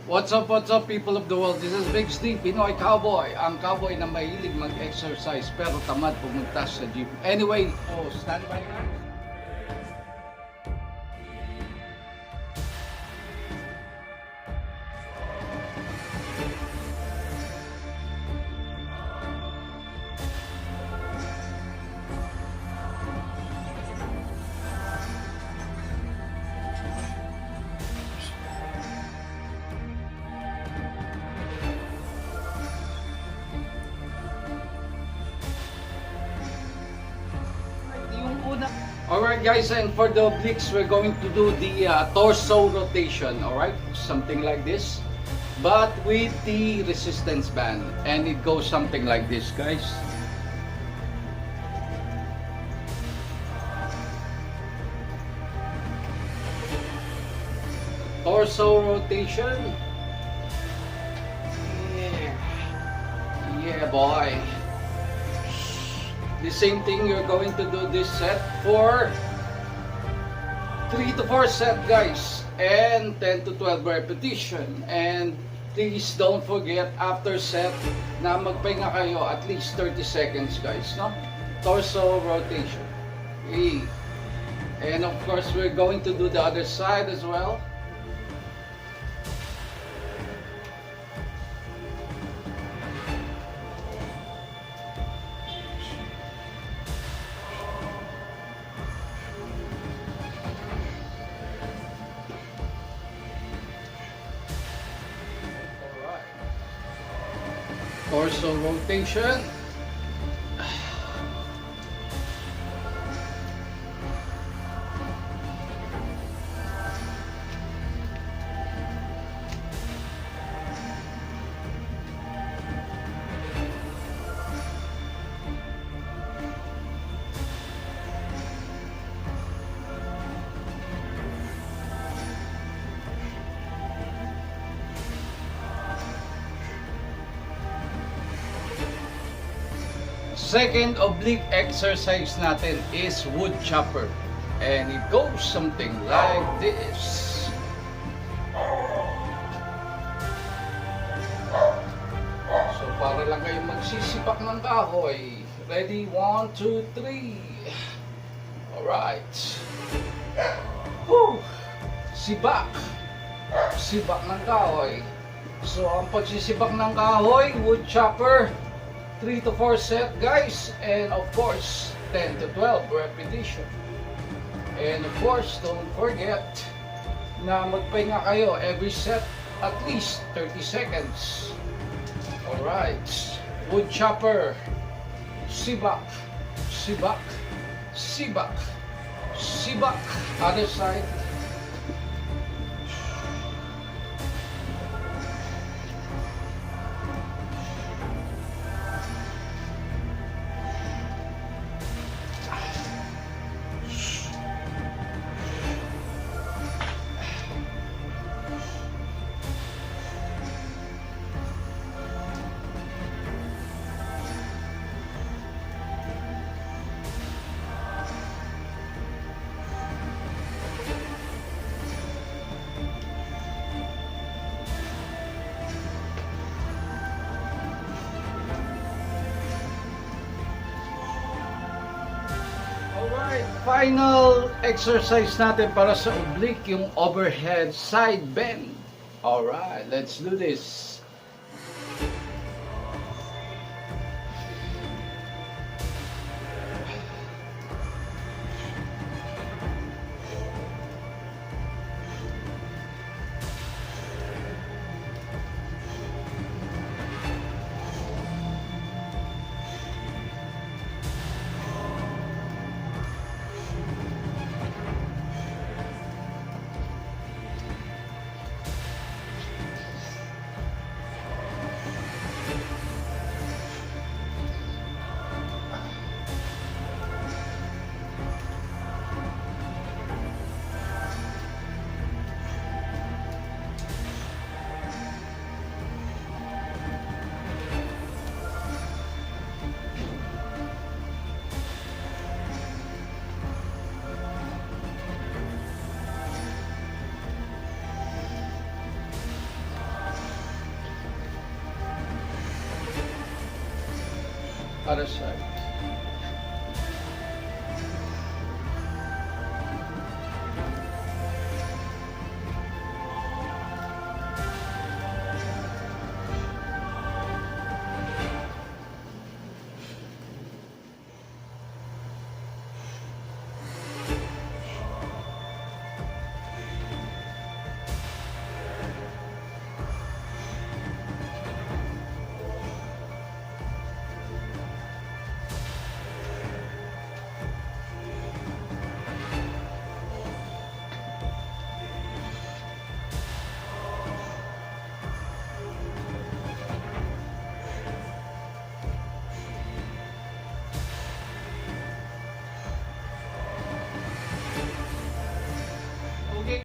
What's up people of the world? This is Big Steve, Pinoy Cowboy. Ang cowboy na mahilig mag-exercise pero tamad pumunta sa gym. Anyway, stand by guys. Alright guys, and for the obliques, we're going to do the torso rotation, alright? Something like this, but with the resistance band. And it goes something like this, guys. Torso rotation. Yeah boy. The same thing, you're going to do this set for 3 to 4 set guys, and 10 to 12 repetition. And please don't forget after set na magpahinga kayo at least 30 seconds guys, no? Torso rotation. Okay. And of course we're going to do the other side as well. Torso rotation. Second oblique exercise natin is wood chopper, and it goes something like this. So para lang kayo magsisipak ng kahoy. Ready? 1, 2, 3. Alright. Woo! Sibak. Sibak ng kahoy. So ang pagsisibak ng kahoy, wood chopper, 3 to 4 set guys, and of course 10 to 12 repetition. And of course don't forget na magpahinga kayo every set at least 30 seconds. Alright, wood chopper, sibak, sibak, sibak, sibak. Other side. Alright, final exercise natin para sa oblique, yung overhead side bend. Alright, let's do this. Other side.